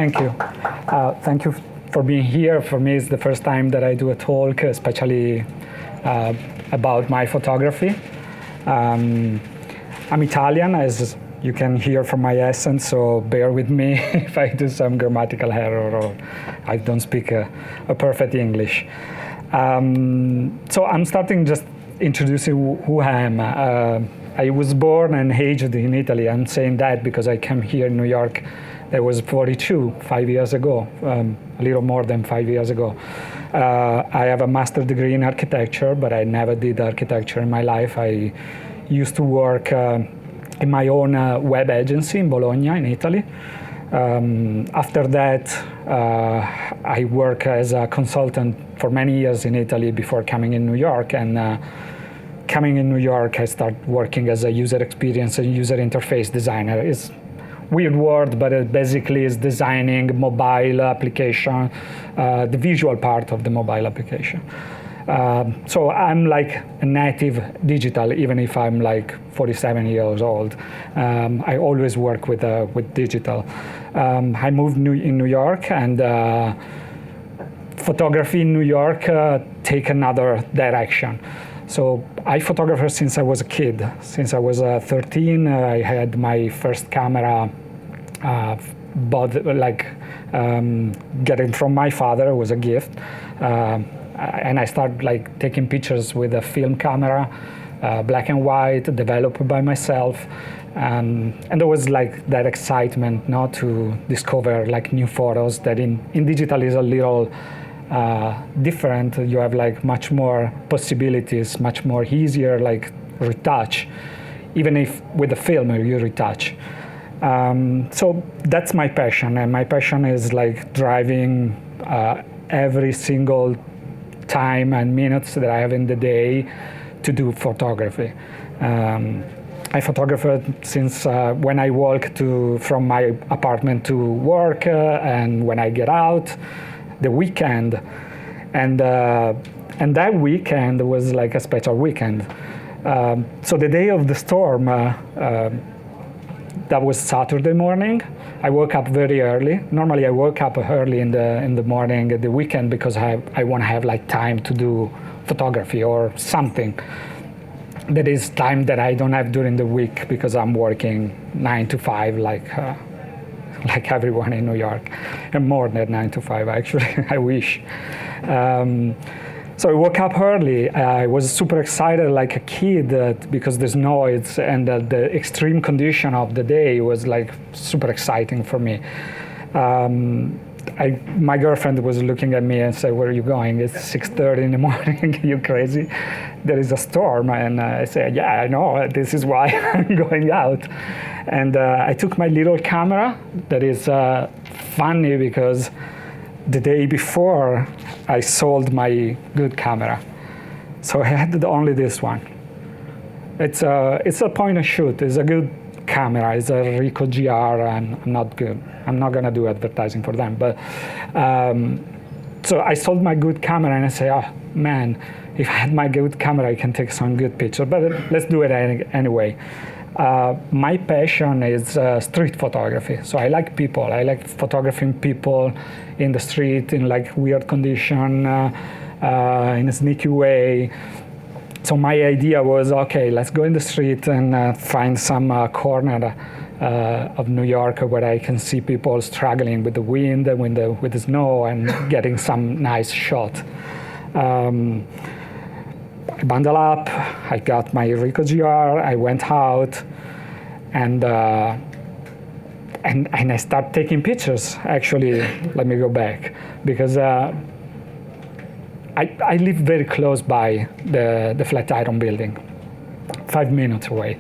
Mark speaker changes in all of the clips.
Speaker 1: thank you. Thank you for being here. For me, it's the first time that I do a talk, especially about my photography. I'm Italian, as you can hear from my accent, so bear with me if I do some grammatical error or I don't speak a perfect English. So I'm starting just introducing who I am. I was born and aged in Italy. I'm saying that because I came here in New York. I was 42, 5 years ago, a little more than 5 years ago. I have a master's degree in architecture, but I never did architecture in my life. I used to work in my own web agency in Bologna, in Italy. After that, I worked as a consultant for many years in Italy before coming in New York. And coming in New York, I started working as a user experience and user interface designer. It's a weird word, but it basically is designing mobile application, the visual part of the mobile application. So I'm like a native digital, even if I'm like 47 years old. I always work with digital. I moved in New York, and photography in New York take another direction. So I photographed since I was a kid. Since I was 13, I had my first camera, getting from my father. It was a gift. And I started like taking pictures with a film camera, black and white, developed by myself. And there was like that excitement not to discover like new photos that in digital is a little different. You have like much more possibilities, much more easier like retouch, even if with a film you retouch. So that's my passion, and my passion is like driving every single time and minutes that I have in the day to do photography. I photographed since when I walk from my apartment to work, and when I get out, the weekend, and that weekend was like a special weekend. So the day of the storm, that was Saturday morning. I woke up very early. Normally I woke up early in the morning the weekend because I want to have like time to do photography or something. That is time that I don't have during the week because I'm working 9 to 5 like everyone in New York, and more than 9 to 5 actually. I wish. So I woke up early. I was super excited like a kid because there's noise, and the extreme condition of the day was like super exciting for me. My girlfriend was looking at me and said, "Where are you going? It's 6:30 in the morning. You crazy? There is a storm." And I said, "Yeah, I know. This is why I'm going out." And I took my little camera. That is funny because the day before I sold my good camera, so I had only this one. It's a point and shoot. It's a good camera. It's a Ricoh GR, and I'm not gonna do advertising for them. But so I sold my good camera, and I say, "Oh man, if I had my good camera, I can take some good pictures." But let's do it anyway. My passion is street photography. So I like people. I like photographing people in the street in like weird condition, in a sneaky way. So my idea was, okay, let's go in the street and find some corner of New York where I can see people struggling with the wind and with the snow and getting some nice shot. I bundled up, I got my Ricoh GR, I went out, and I started taking pictures. Actually, let me go back, because I live very close by the Flatiron building, 5 minutes away.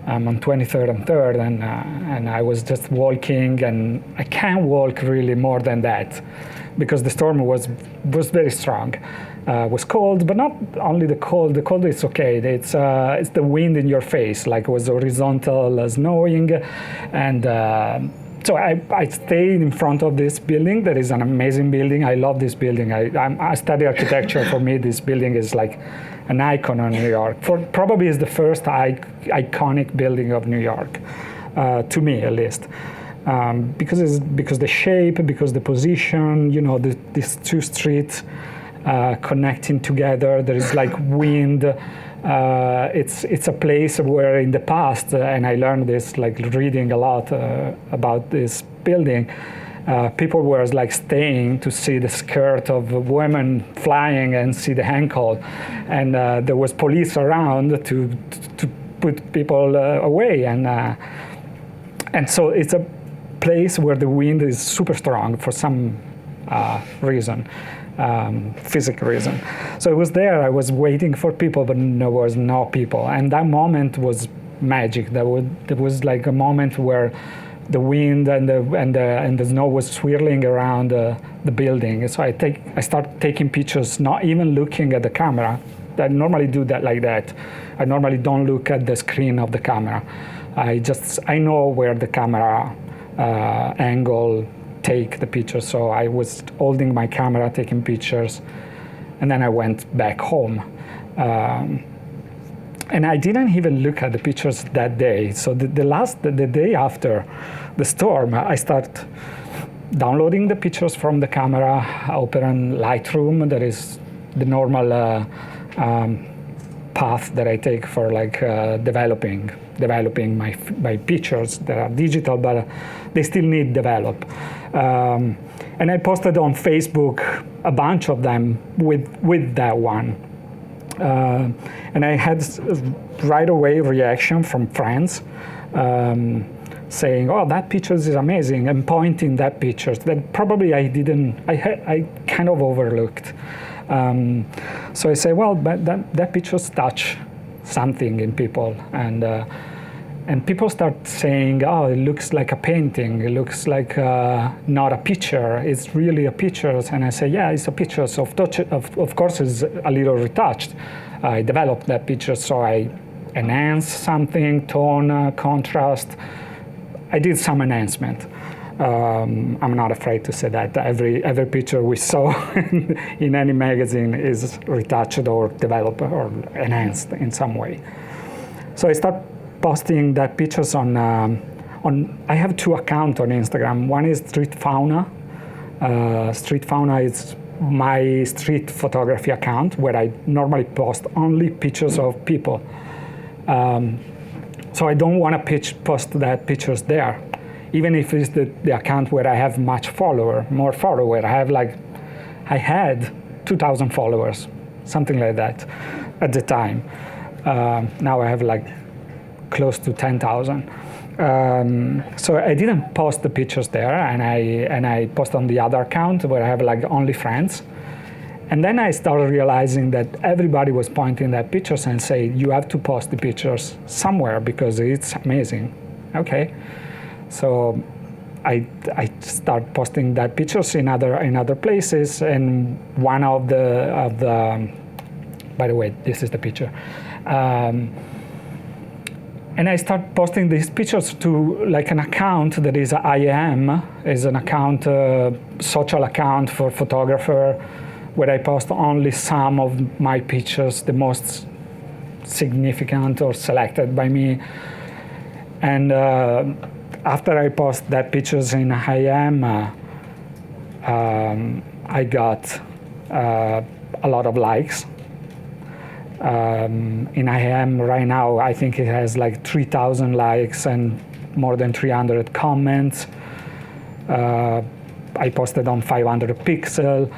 Speaker 1: I'm on 23rd and 3rd, and I was just walking, and I can't walk really more than that, because the storm was very strong. It was cold, but not only the cold. The cold is okay. It's the wind in your face, like it was horizontal snowing, and so I stayed in front of this building. That is an amazing building. I love this building. I study architecture. For me, this building is like an icon of New York. Probably is the first iconic building of New York, to me at least. because the shape, because the position, these two streets connecting together. There is like wind. It's a place where in the past, and I learned this like reading a lot about this building. People were like staying to see the skirt of a woman flying and see the ankle, and there was police around to put people away, and so it's a place where the wind is super strong for some reason, physical reason. So I was there. I was waiting for people, but there was no people, and that moment was magic. There was like a moment where the wind and the snow was swirling around the building. So I start taking pictures, not even looking at the camera. I normally do that like that. I normally don't look at the screen of the camera. I know where the camera angle take the picture. So I was holding my camera, taking pictures, and then I went back home. And I didn't even look at the pictures that day. So the day after the storm, I start downloading the pictures from the camera, open Lightroom. That is the normal path that I take for like developing my pictures that are digital, but they still need develop. And I posted on Facebook a bunch of them with that one. And I had right away reaction from friends saying, "Oh, that picture is amazing," and pointing that pictures that probably I kind of overlooked. So I say, well, but that pictures touch something in people, and people start saying, "Oh, it looks like a painting. It looks like not a picture. It's really a picture." And I say, "Yeah, it's a picture. So of course, it's a little retouched. I developed that picture, so I enhanced something, tone, contrast. I did some enhancement." I'm not afraid to say that every picture we saw in any magazine is retouched or developed or enhanced in some way. So I start posting that pictures on I have two accounts on Instagram. One is Street Fauna. Street Fauna is my street photography account where I normally post only pictures of people. So I don't want to post that pictures there, even if it's the account where I have more follower. I had 2,000 followers, something like that at the time. Now I have like close to 10,000. So I didn't post the pictures there, and I post on the other account where I have like only friends. And then I started realizing that everybody was pointing at pictures and say, "You have to post the pictures somewhere because it's amazing." Okay, so I start posting that pictures in other places, and one of the by the way, this is the picture. And I start posting these pictures to like an account that is is an account, social account for photographer, where I post only some of my pictures, the most significant or selected by me. And after I post that pictures in I got a lot of likes. In IAM right now, I think it has like 3,000 likes and more than 300 comments. I posted on 500 Pixel.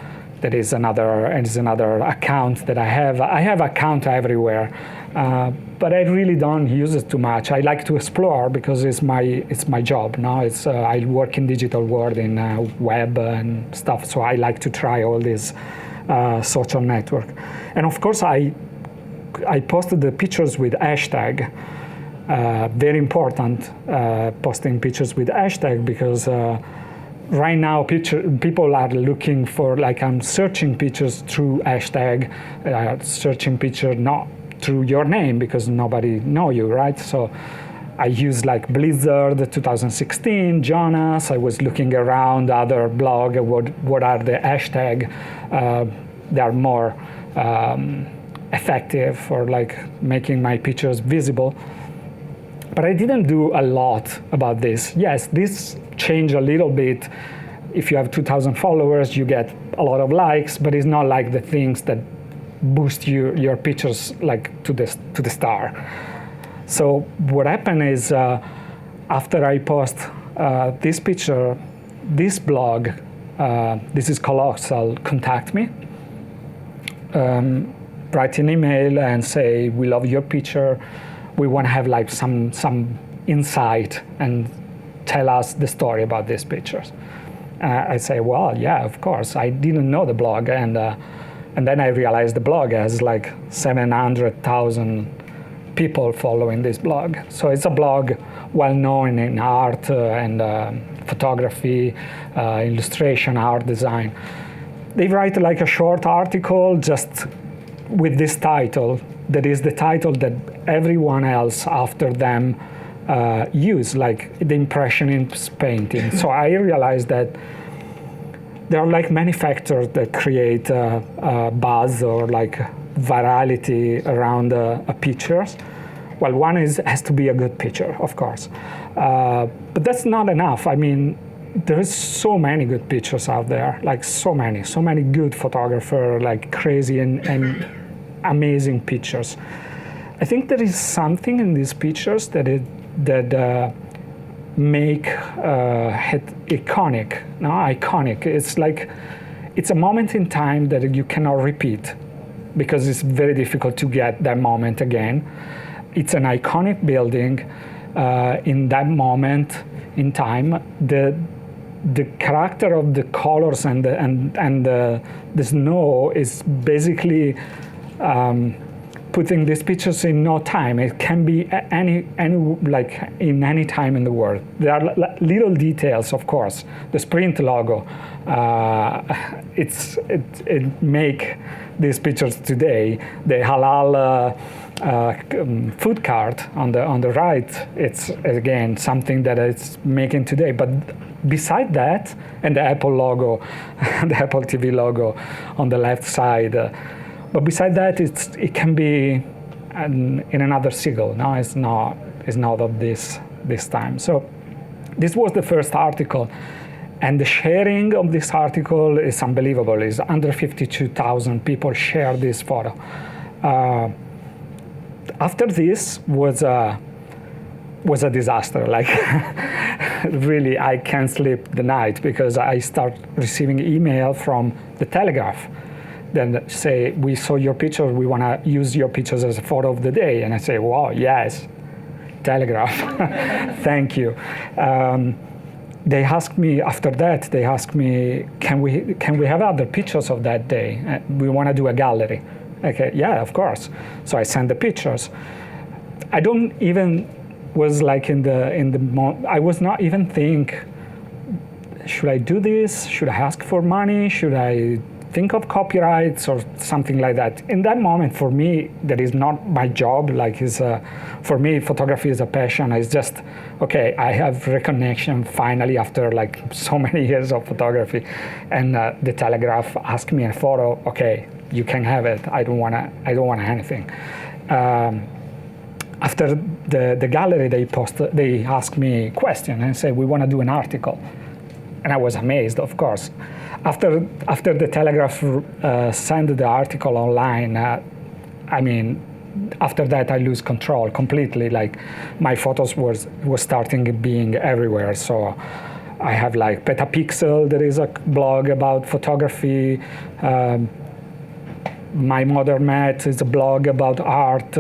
Speaker 1: That is another account that I have. I have account everywhere, but I really don't use it too much. I like to explore because it's my job. No, I work in digital world in web and stuff, so I like to try all these social network. And of course, I posted the pictures with hashtag. Very important, posting pictures with hashtag, because right now people are looking for, like, I'm searching pictures through hashtag, searching picture not through your name because nobody know you, right? So I use like Blizzard 2016, Jonas. I was looking around other blog, what are the hashtag that are more effective for like making my pictures visible. But I didn't do a lot about this. Yes, this changed a little bit. If you have 2,000 followers, you get a lot of likes, but it's not like the things that boost your pictures like to the star. So what happened is after I post this picture, this blog, this is Colossal, contact me, write an email and say, we love your picture. We want to have like some insight and tell us the story about these pictures. I say, well, yeah, of course. I didn't know the blog, and then I realized the blog has like 700,000 people following this blog. So it's a blog well known in art and photography, illustration, art design. They write like a short article just with this title. That is the title that everyone else after them use, like the Impressionist painting. So I realized that there are like many factors that create buzz or like virality around a picture. Well, one has to be a good picture, of course. But that's not enough. I mean, there is so many good pictures out there, like so many good photographers, like crazy and amazing pictures. I think there is something in these pictures that make it iconic. No, iconic. It's like it's a moment in time that you cannot repeat because it's very difficult to get that moment again. It's an iconic building in that moment in time. The character of the colors and the snow is basically putting these pictures in no time. It can be any like in any time in the world. There are little details, of course. The Sprint logo, it make these pictures today. The halal food cart on the right, it's again something that it's making today. But beside that, and the Apple logo, the Apple TV logo on the left side. But beside that, it can be in another sigle. No, it's not of this time. So this was the first article, and the sharing of this article is unbelievable. It's under 52,000 people share this photo. After this was a disaster. Like really, I can't sleep the night because I start receiving email from the Telegraph. Then say, we saw your picture, we want to use your pictures as a photo of the day. And I say, wow, yes, Telegraph, thank you. They asked me, after that, can we have other pictures of that day? We want to do a gallery. Okay, yeah, of course. So I sent the pictures. I don't even was like I was not even think, should I do this? Should I ask for money? Should I think of copyrights or something like that? In that moment, for me, that is not my job. Like, for me, photography is a passion. It's just, okay, I have recognition finally after like so many years of photography, and the Telegraph asked me a photo. Okay, you can have it. I don't want anything. After the gallery, they asked me a question and said, we want to do an article. And I was amazed, of course. After the Telegraph sent the article online, I mean, after that I lose control completely. Like, my photos was starting being everywhere. So I have like Petapixel, there is a blog about photography. My Modern Math is a blog about art.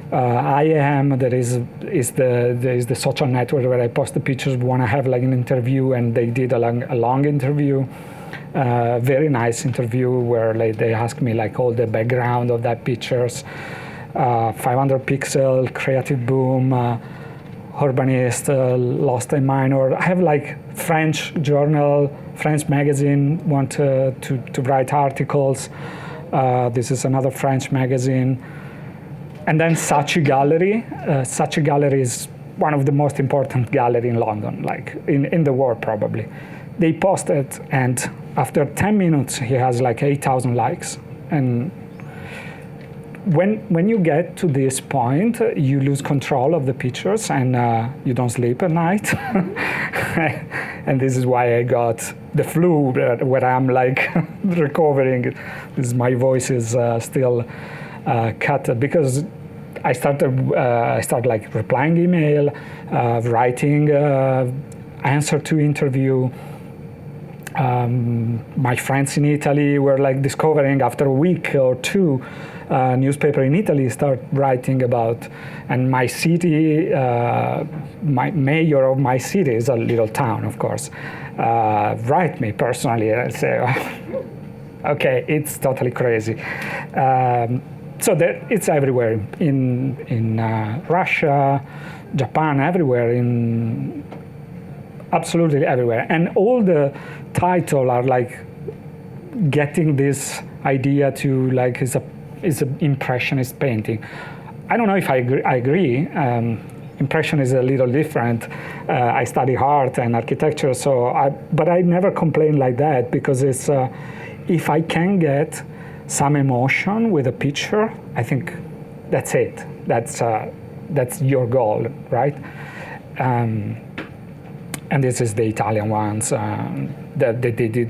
Speaker 1: I Am, there is the social network where I post the pictures. We want to have like an interview, and they did a long interview, very nice interview where like they asked me like all the background of that pictures. 500 Pixel, Creative Boom, Urbanist, Lost and Minor. I have like French journal, French magazine want to write articles. This is another French magazine. And then Saatchi Gallery. Saatchi Gallery is one of the most important gallery in London, like in the world probably. They posted, and after 10 minutes, he has like 8,000 likes. And when you get to this point, you lose control of the pictures and you don't sleep at night. And this is why I got the flu, where I'm like recovering. My voice is still cut because I started like replying email, writing answer to interview. My friends in Italy were like discovering after a week or two, newspaper in Italy start writing about, and my city, my mayor of my city is a little town, of course, write me personally and say, okay, it's totally crazy. So that it's everywhere in Russia, Japan, everywhere, absolutely everywhere, and all the title are like getting this idea to like is a impressionist painting. I don't know if I agree. Impression is a little different. I study art and architecture, but I never complain like that because it's if I can get some emotion with a picture, I think that's it. That's your goal, right? And this is the Italian ones that they did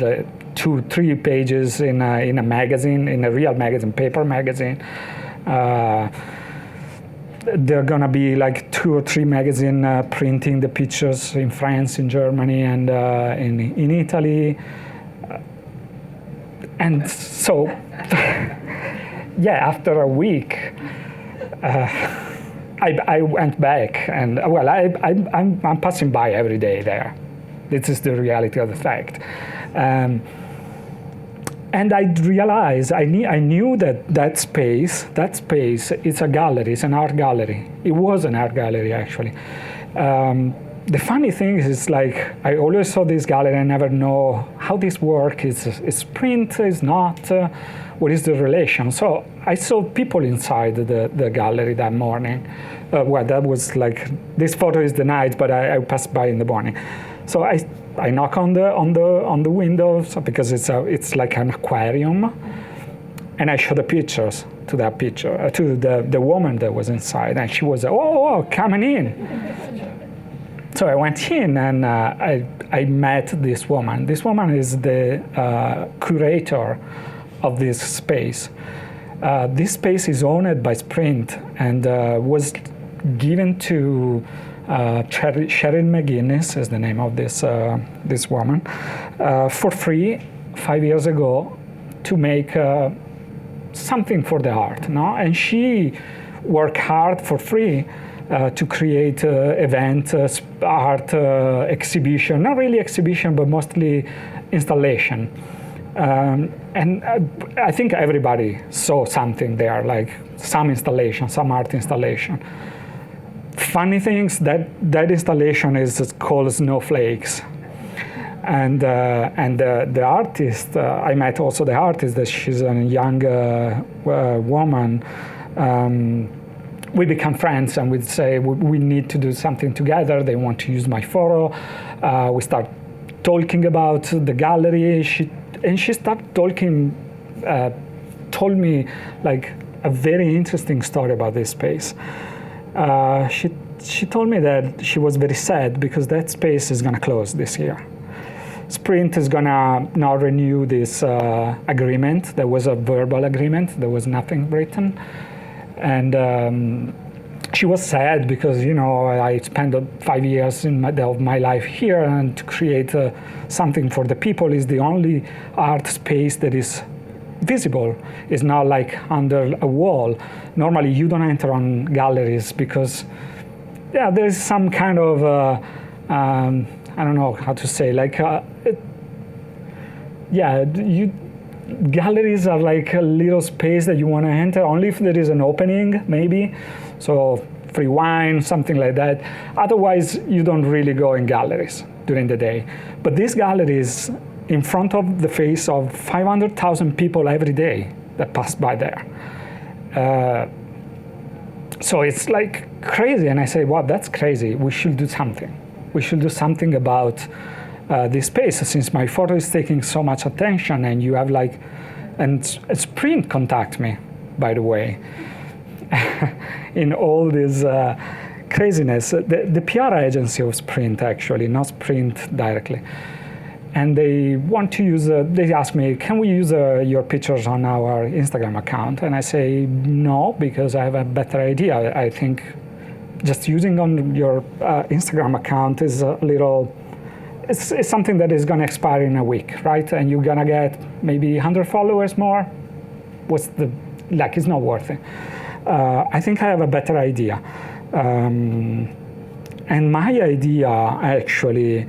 Speaker 1: 2-3 pages in a magazine, in a real magazine, paper magazine. There are gonna be like 2 or 3 magazines printing the pictures in France, in Germany, and in Italy. And so, yeah, after a week, I went back, and well, I'm passing by every day there. This is the reality of the fact. And I realized, I knew that space is a gallery, it's an art gallery. It was an art gallery, actually. The funny thing is, like, I always saw this gallery, I never know how this works. Is print, is not, what is the relation? So I saw people inside the gallery that morning. Well, that was like, this photo is the night, but I passed by in the morning. So I knock on the windows because it's like an aquarium, and I show the pictures to that picture to the woman that was inside, and she was coming in. So I went in and I met this woman. This woman is the curator of this space. This space is owned by Sprint and was given to Cheryl McGuinness, is the name of this woman, for free 5 years ago to make something for the art, no? And she worked hard for free to create event, art exhibition, not really exhibition, but mostly installation. And I think everybody saw something there, like some installation, some art installation. Funny things, that installation is called Snowflakes. And the artist, I met also the artist, that she's a young woman. We become friends and we say we need to do something together. They want to use my photo. We start talking about the gallery. She started talking, told me like a very interesting story about this space. She told me that she was very sad because that space is gonna close this year. Sprint is gonna not renew this agreement. There was a verbal agreement. There was nothing written. And she was sad because, you know, I spent 5 years of my life here, and to create something for the people is the only art space that is visible. It's not like under a wall. Normally, you don't enter on galleries because, yeah, there's some kind of, I don't know how to say, like, galleries are like a little space that you want to enter only if there is an opening, maybe. So free wine, something like that. Otherwise, you don't really go in galleries during the day. But this gallery is in front of the face of 500,000 people every day that pass by there. So it's like crazy. And I say, wow, that's crazy. We should do something. We should do something about this space, since my photo is taking so much attention, and you have like, and Sprint contact me. by the way, in all this craziness. The PR agency of Sprint, actually, not Sprint directly. And they want to use, they ask me, can we use your pictures on our Instagram account? And I say, no, because I have a better idea. I think just using on your Instagram account is a little, it's something that is going to expire in a week, right? And you're going to get maybe 100 followers more. What's the, like, it's not worth it. I think I have a better idea. And my idea, actually,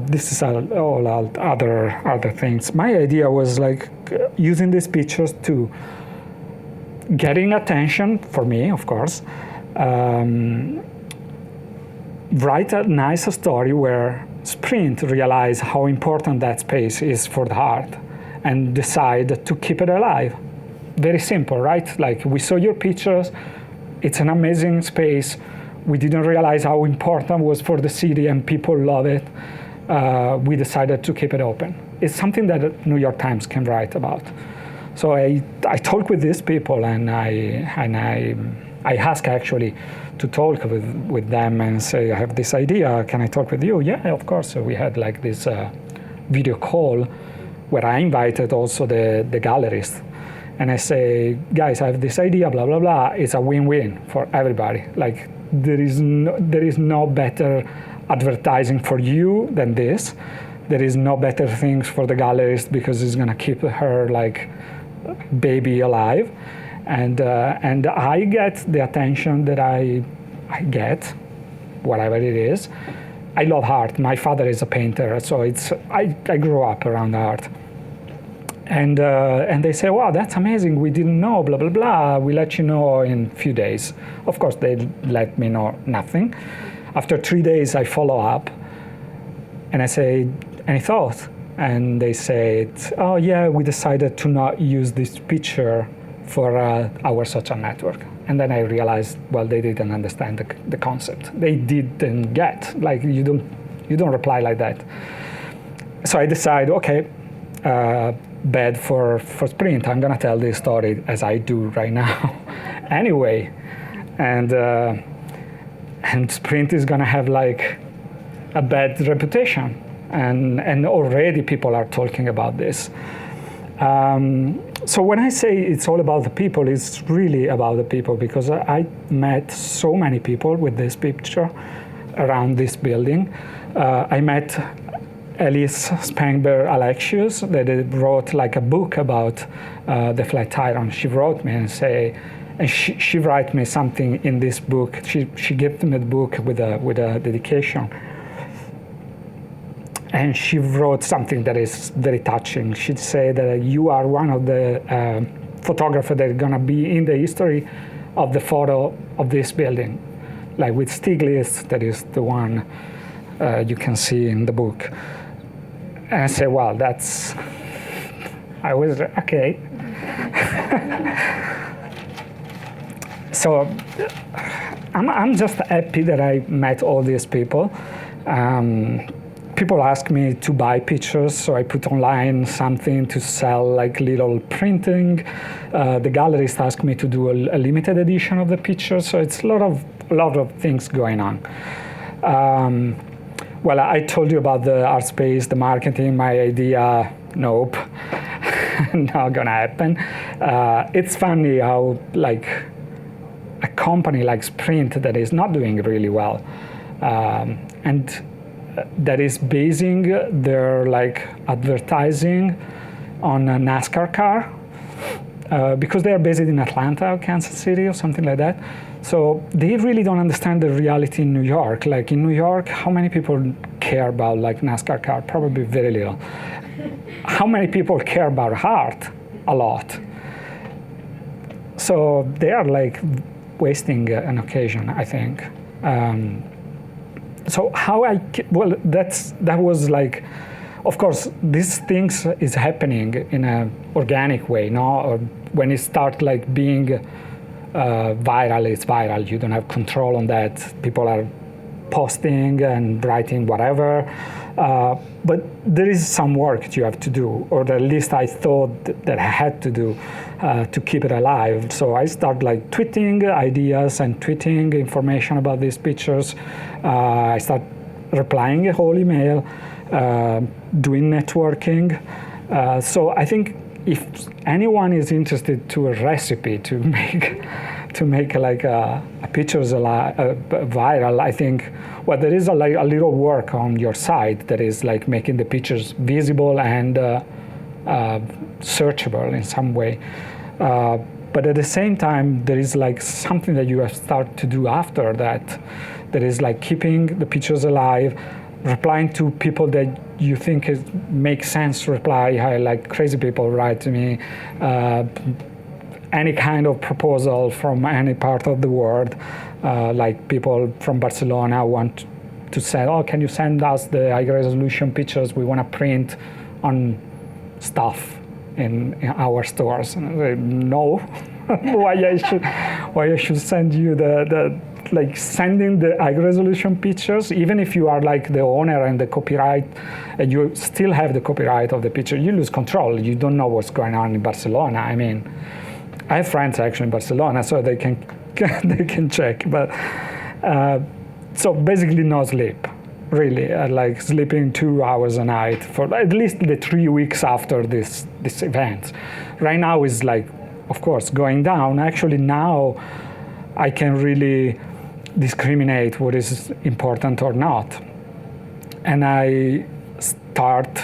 Speaker 1: this is all other things. My idea was like using these pictures to getting attention for me, of course, write a nice story where Sprint realize how important that space is for the art and decide to keep it alive. Very simple, right? Like, we saw your pictures, it's an amazing space. We didn't realize how important it was for the city and people love it. We decided to keep it open. It's something that New York Times can write about. So I talk with these people, and I ask actually to talk with them and say, I have this idea, can I talk with you? Yeah, of course. So we had like this video call where I invited also the gallerist. And I say, guys, I have this idea, blah, blah, blah. It's a win-win for everybody. Like, there is no better advertising for you than this. There is no better things for the gallerist because it's gonna keep her like baby alive. And I get the attention that I get, whatever it is. I love art. My father is a painter, so I grew up around art. And they say, wow, that's amazing. We didn't know, blah, blah, blah. We'll let you know in a few days. Of course, they let me know nothing. After 3 days, I follow up. And I say, any thoughts? And they said, oh, yeah, we decided to not use this picture for our social network. And then I realized, well, they didn't understand the concept. They didn't get, like, you don't reply like that. So I decide, okay, bad for Sprint. I'm gonna tell this story as I do right now, anyway, and Sprint is gonna have like a bad reputation, and already people are talking about this. So when I say it's all about the people, it's really about the people, because I met so many people with this picture around this building. I met Alice Spangberg-Alexius, that wrote like a book about the Flatiron. She wrote me and say, and she write me something in this book. She gave me the book with a dedication, and she wrote something that is very touching. She said that you are one of the photographers that are gonna be in the history of the photo of this building, like with Stiglitz, that is the one you can see in the book. And I said, well, that's, I was, okay. So I'm just happy that I met all these people. People ask me to buy pictures, so I put online something to sell, like little printing. The gallerist asked me to do a limited edition of the pictures, so it's a lot of things going on. Well, I told you about the art space, the marketing, my idea, nope, not gonna happen. It's funny how like a company like Sprint that is not doing really well, and that is basing their like advertising on a NASCAR car, because they are based in Atlanta or Kansas City or something like that. So they really don't understand the reality in New York. Like in New York, how many people care about like NASCAR car? Probably very little. How many people care about art? A lot. So they are like wasting an occasion, I think. So how well, that was like, of course, these things is happening in an organic way, no? Or when it starts like being viral, it's viral. You don't have control on that. People are posting and writing whatever. But there is some work you have to do, or at least I thought that I had to do to keep it alive. So I start like tweeting ideas and tweeting information about these pictures. I start replying a whole email, doing networking. So I think if anyone is interested to a recipe to make like a pictures viral, I think there is a little work on your site that is like making the pictures visible and searchable in some way. But at the same time, there is like something that you have started to do after that. That is like keeping the pictures alive, replying to people that you think makes sense to reply. Like crazy people write to me. Any kind of proposal from any part of the world, like people from Barcelona want to say, oh, can you send us the high resolution pictures we want to print on stuff in our stores? And I say, no, why I should send you the like sending the high resolution pictures, even if you are like the owner and the copyright, and you still have the copyright of the picture, you lose control. You don't know what's going on in Barcelona. I mean, I have friends actually in Barcelona, so they can they can check. But so basically, no sleep, really. Like sleeping 2 hours a night for at least the 3 weeks after this event. Right now is like, of course, going down. Actually, now I can really discriminate what is important or not, and I start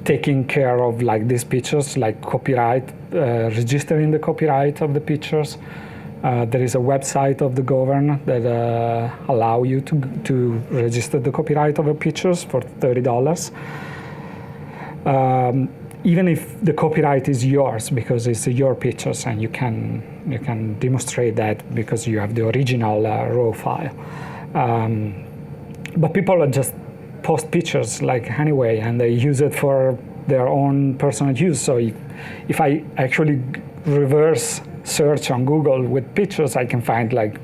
Speaker 1: taking care of like these pictures, like copyright, registering the copyright of the pictures. There is a website of the government that allow you to register the copyright of the pictures for $30. Even if the copyright is yours, because it's your pictures, and you can demonstrate that because you have the original raw file. But people are just post pictures like anyway, and they use it for their own personal use. So if I actually reverse search on Google with pictures, I can find like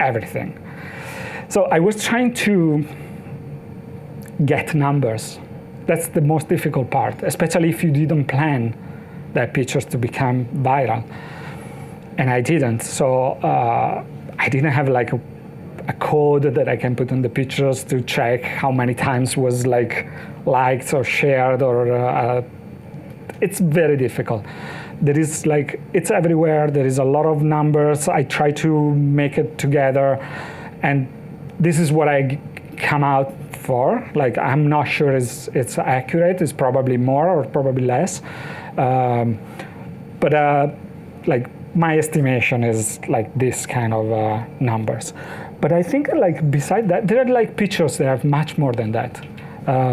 Speaker 1: everything. So I was trying to get numbers. That's the most difficult part, especially if you didn't plan that pictures to become viral. And I didn't. So I didn't have like a code that I can put in the pictures to check how many times was like liked or shared, or it's very difficult. There is like, it's everywhere. There is a lot of numbers. I try to make it together, and this is what I come out for. Like, I'm not sure it's accurate. It's probably more or probably less. But like my estimation is like this kind of numbers. But I think like beside that, there are like pictures that have much more than that.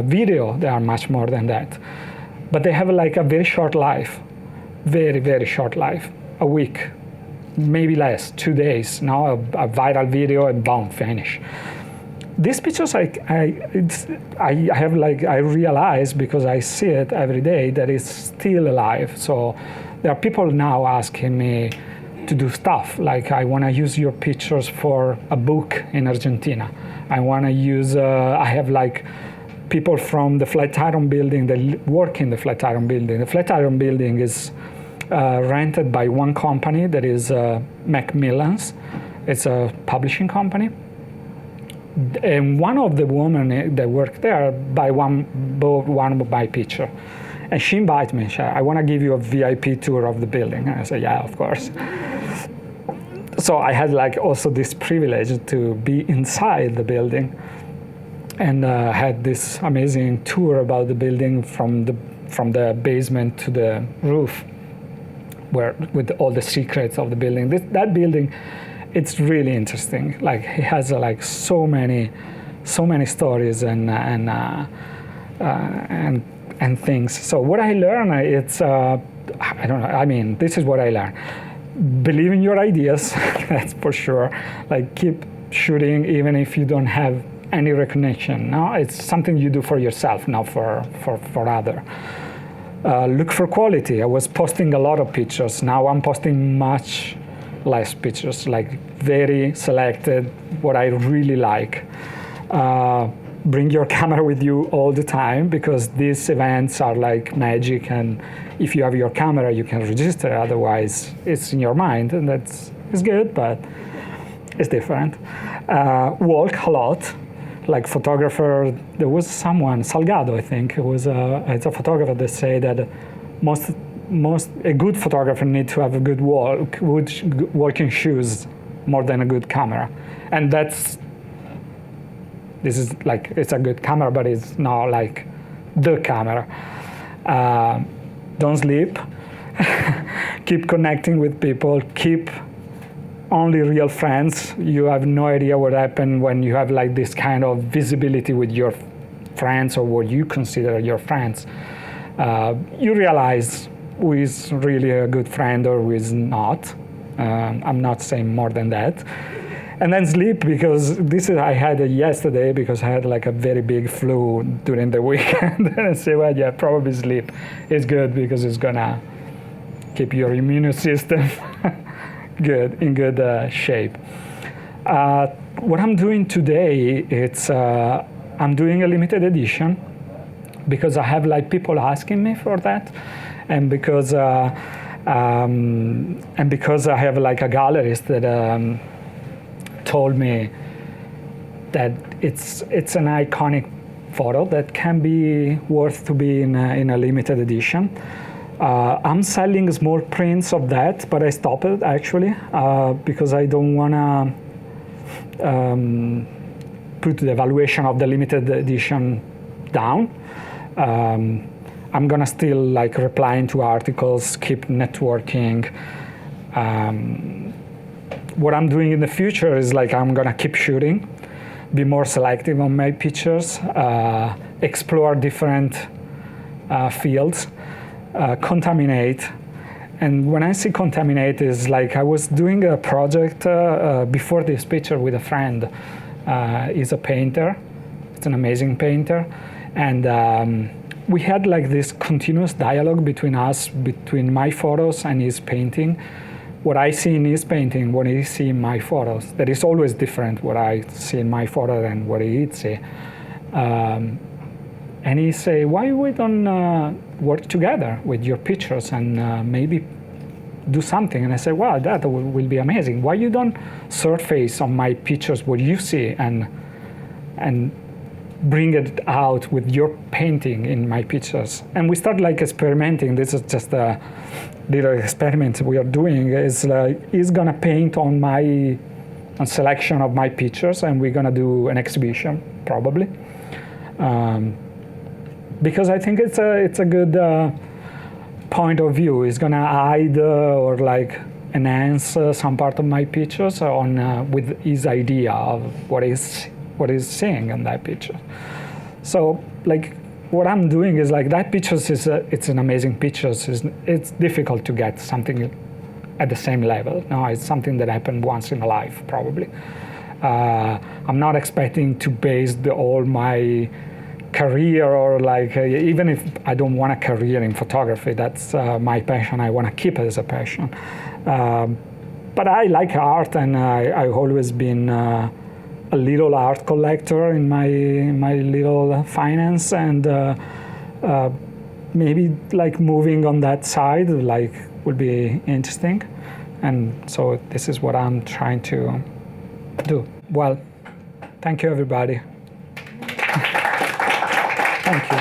Speaker 1: Video, they are much more than that. But they have like a very short life, very, very short life, a week, maybe less, 2 days. Now a viral video and boom, finish. These pictures, I have like, I realize because I see it every day that it's still alive. So there are people now asking me to do stuff like, I want to use your pictures for a book in Argentina. I want to use, I have like people from the Flatiron building that work in the Flatiron building. The Flatiron building is rented by one company that is Macmillan's. It's a publishing company. And one of the women that work there bought one of my picture. And she invited me, I want to give you a VIP tour of the building. And I said, yeah, of course. So I had like also this privilege to be inside the building, and had this amazing tour about the building from the basement to the roof, where with all the secrets of the building. That building, it's really interesting. Like, it has like so many stories and things. So what I learned, it's I don't know. I mean, this is what I learned. Believe in your ideas, that's for sure. Like, keep shooting even if you don't have any recognition. No, it's something you do for yourself, not for other. Look for quality. I was posting a lot of pictures. Now I'm posting much less pictures, like very selected, what I really like. Bring your camera with you all the time, because these events are like magic, and if you have your camera, you can register, otherwise it's in your mind, and it's good, but it's different. Walk a lot, like photographer, there was someone, Salgado, I think, it's a photographer that say that a good photographer needs to have a good walking shoes more than a good camera. And this is like, it's a good camera, but it's not like the camera. Don't sleep. Keep connecting with people. Keep only real friends. You have no idea what happens when you have like this kind of visibility with your friends, or what you consider your friends. You realize who is really a good friend or who is not. I'm not saying more than that. And then sleep, because I had it yesterday, because I had like a very big flu during the weekend. And I say, well, yeah, probably sleep is good, because it's gonna keep your immune system in good shape. What I'm doing today, I'm doing a limited edition, because I have like people asking me for that, and because I have like a gallerist that told me that it's an iconic photo that can be worth to be in a limited edition. I'm selling small prints of that, but I stopped it actually, because I don't want to put the valuation of the limited edition down. I'm gonna still like replying to articles, keep networking. What I'm doing in the future is like I'm gonna keep shooting, be more selective on my pictures, explore different fields, contaminate. And when I say contaminate, is like I was doing a project before this picture with a friend. He's a painter. It's an amazing painter. And we had like this continuous dialogue between us, between my photos and his painting. What I see in his painting, what he see in my photos. That is always different, what I see in my photo than what he'd see. And he say, why we don't work together with your pictures and maybe do something? And I said, well, that will be amazing. Why you don't surface on my pictures what you see and bring it out with your painting in my pictures? And we start like experimenting. This is just a little experiment we are doing. Is like he's gonna paint on selection of my pictures, and we're gonna do an exhibition probably. Because I think it's a good point of view. He's gonna hide or like enhance some part of my pictures with his idea of what he's seeing in that picture. So like what I'm doing is like that pictures it's an amazing pictures. It's difficult to get something at the same level. No, it's something that happened once in a life probably. I'm not expecting to base all my career, or like even if I don't want a career in photography, that's my passion. I want to keep it as a passion. But I like art, and I've always been a little art collector in my little finance, and maybe like moving on that side like would be interesting. And so this is what I'm trying to do. Well, thank you everybody. Thank you.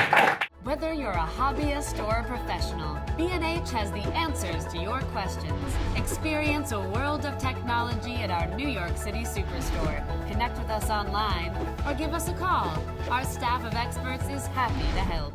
Speaker 2: Whether you're a hobbyist or a professional, B&H has the answers to your questions. Experience a world of technology at our New York City Superstore. Connect with us online or give us a call. Our staff of experts is happy to help.